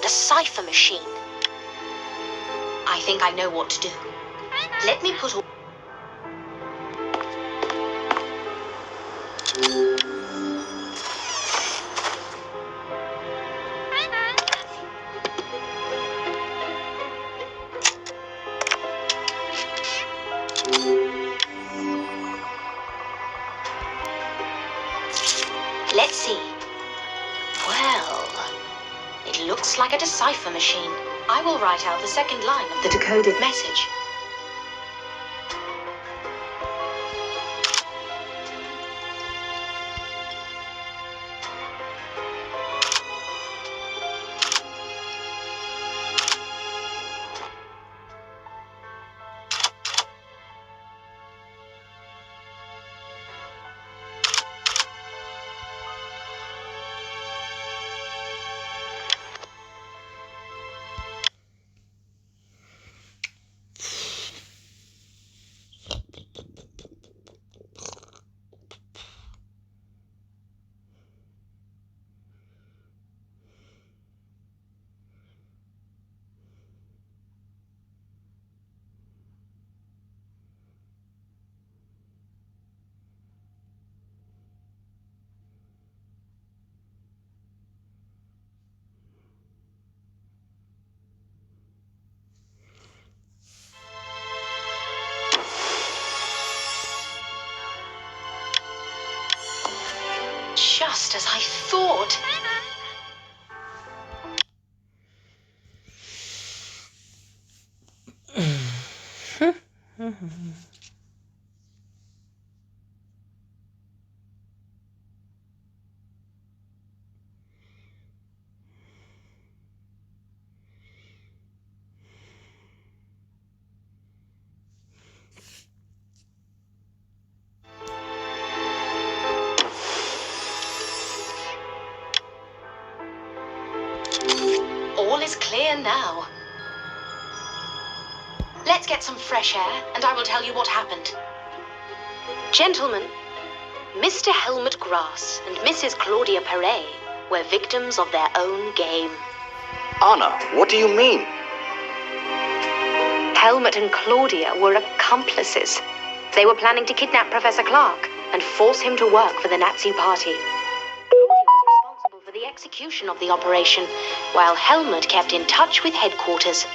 the cipher machine. I think I know what to do. Let me put all... Let's see. Well, it looks like a decipher machine. I will write out the second line of the decoded message. Just as I thought. All is clear now. Let's get some fresh air, and I will tell you what happened. Gentlemen, Mr. Helmut Grass and Mrs. Claudia Perret were victims of their own game. Anna, what do you mean? Helmut and Claudia were accomplices. They were planning to kidnap Professor Clark and force him to work for the Nazi Party. Claudia was responsible for the execution of the operation, while Helmut kept in touch with headquarters.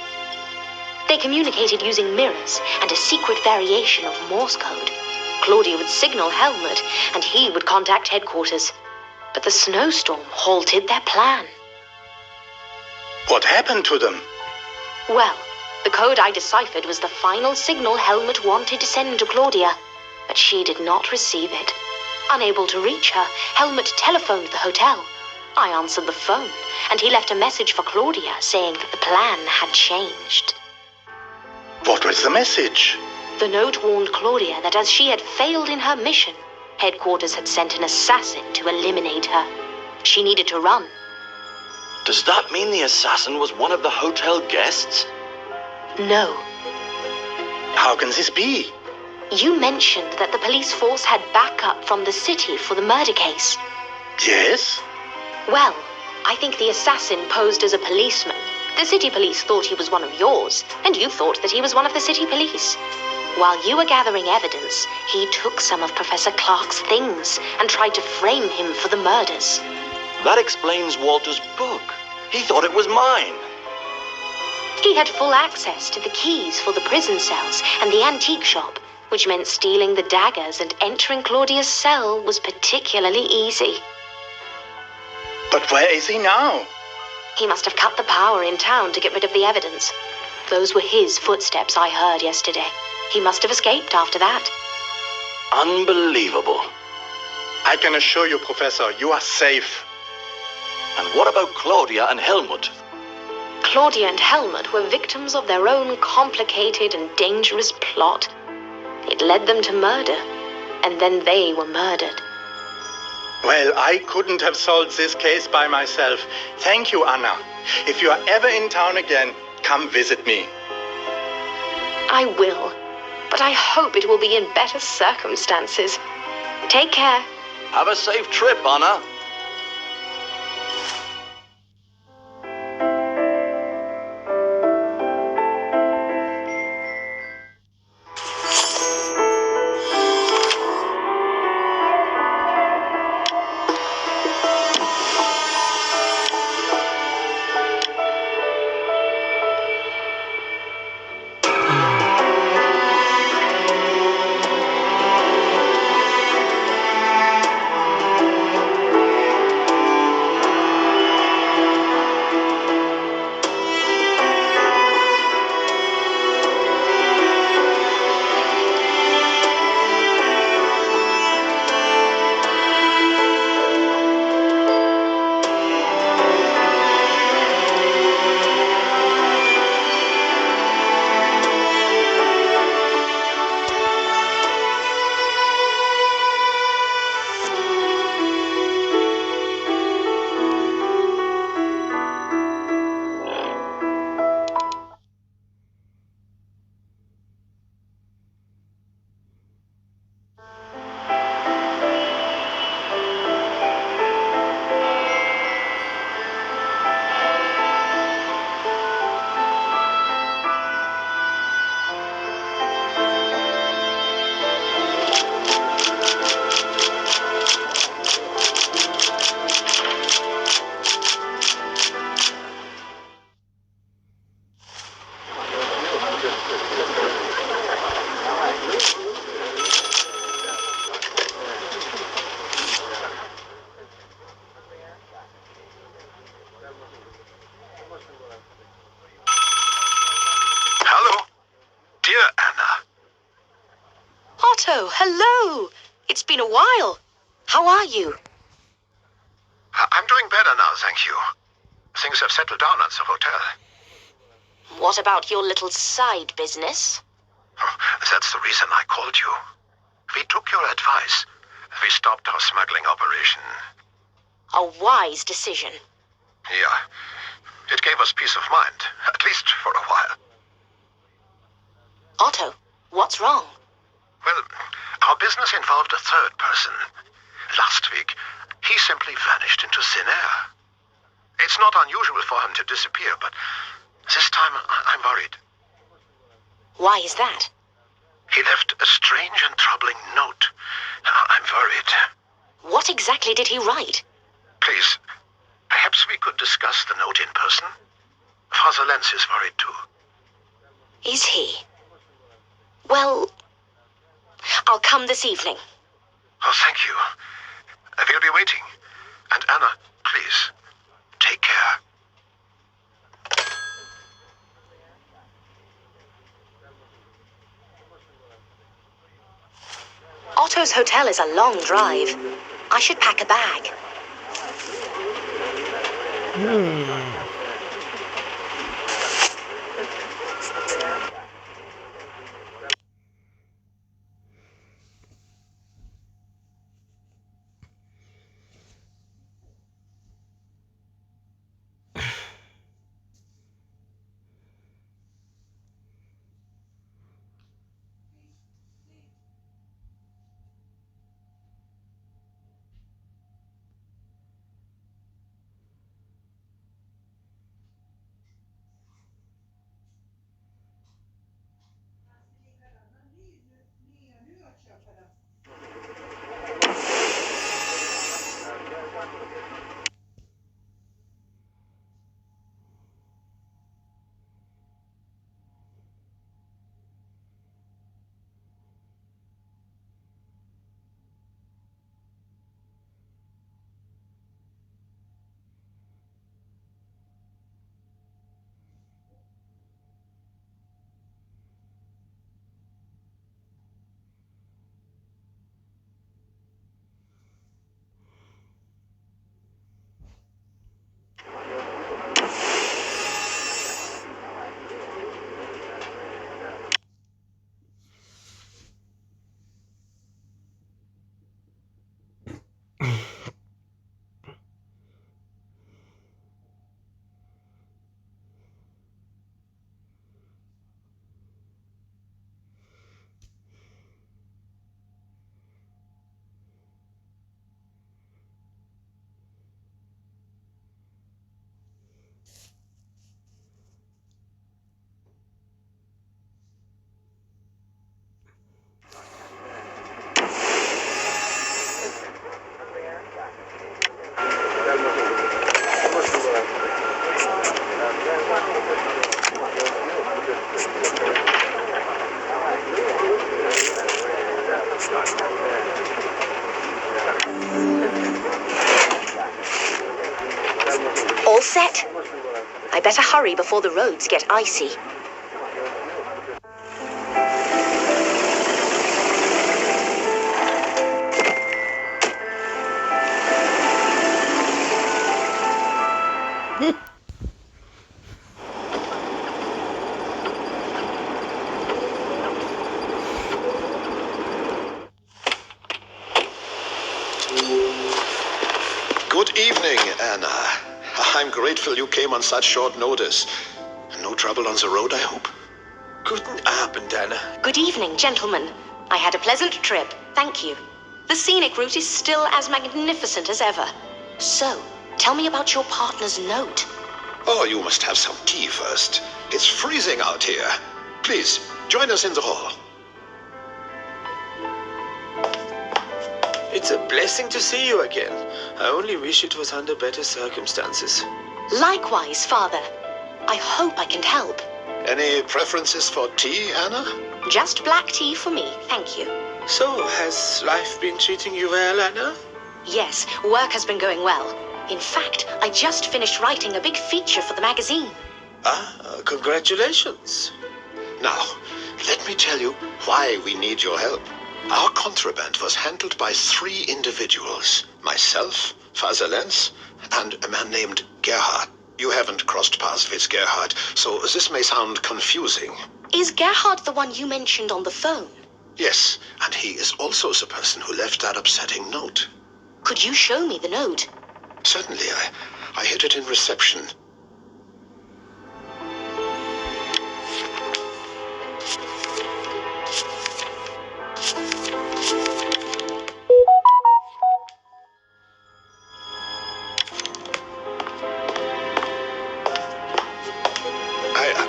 They communicated using mirrors and a secret variation of Morse code. Claudia would signal Helmut, and he would contact headquarters. But the snowstorm halted their plan. What happened to them? Well, the code I deciphered was the final signal Helmut wanted to send to Claudia, but she did not receive it. Unable to reach her, Helmut telephoned the hotel. I answered the phone, and he left a message for Claudia saying that the plan had changed. What was the message? The note warned Claudia that as she had failed in her mission, headquarters had sent an assassin to eliminate her. She needed to run. Does that mean the assassin was one of the hotel guests? No. How can this be? You mentioned that the police force had backup from the city for the murder case. Yes? Well, I think the assassin posed as a policeman. The city police thought he was one of yours, and you thought that he was one of the city police. While you were gathering evidence, he took some of Professor Clark's things and tried to frame him for the murders. That explains Walter's book. He thought it was mine. He had full access to the keys for the prison cells and the antique shop, which meant stealing the daggers and entering Claudia's cell was particularly easy. But where is he now? He must have cut the power in town to get rid of the evidence. Those were his footsteps I heard yesterday. He must have escaped after that. Unbelievable. I can assure you, Professor, you are safe. And what about Claudia and Helmut? Claudia and Helmut were victims of their own complicated and dangerous plot. It led them to murder, and then they were murdered. Well, I couldn't have solved this case by myself. Thank you, Anna. If you are ever in town again, come visit me. I will, but I hope it will be in better circumstances. Take care. Have a safe trip, Anna. Hello! It's been a while. How are you? I'm doing better now, thank you. Things have settled down at the hotel. What about your little side business? Oh, that's the reason I called you. We took your advice. We stopped our smuggling operation. A wise decision. Yeah. It gave us peace of mind, at least for a while. Otto, what's wrong? Well, our business involved a third person. Last week, he simply vanished into thin air. It's not unusual for him to disappear, but this time I'm worried. Why is that? He left a strange and troubling note. I'm worried. What exactly did he write? Please, perhaps we could discuss the note in person? Father Lenz is worried too. Is he? Well, I'll come this evening. Oh, thank you. We'll be waiting. And Anna, please, take care. Otto's hotel is a long drive. I should pack a bag. All set? I better hurry before the roads get icy. Good evening, Anna. I'm grateful you came on such short notice. No trouble on the road, I hope? Guten Abend, Anna. Good evening, gentlemen. I had a pleasant trip, thank you. The scenic route is still as magnificent as ever. So, tell me about your partner's note. Oh, you must have some tea first. It's freezing out here. Please, join us in the hall. It's a blessing to see you again. I only wish it was under better circumstances. Likewise, Father. I hope I can help. Any preferences for tea, Anna? Just black tea for me, thank you. So, has life been treating you well, Anna? Yes, work has been going well. In fact, I just finished writing a big feature for the magazine. Congratulations. Now, let me tell you why we need your help. Our contraband was handled by 3 individuals. Myself, Father Lenz, and a man named Gerhard. You haven't crossed paths with Gerhard, so this may sound confusing. Is Gerhard the one you mentioned on the phone? Yes, and he is also the person who left that upsetting note. Could you show me the note? Certainly, I hid it in reception.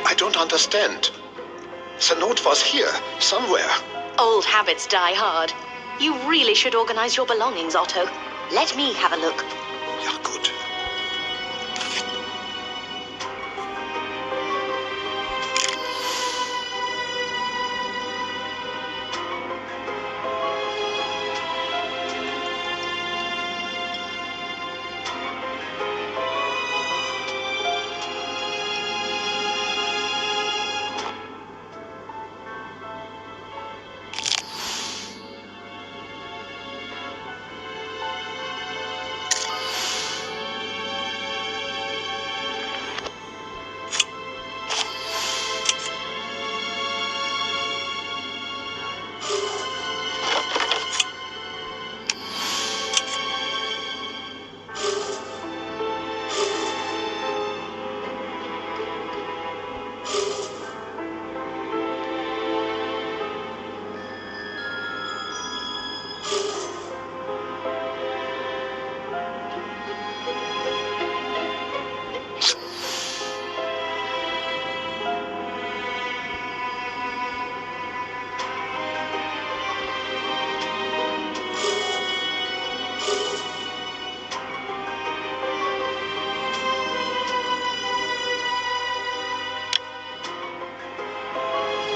I don't understand. The note was here, somewhere. Old habits die hard. You really should organize your belongings, Otto. Let me have a look. Ja, gut.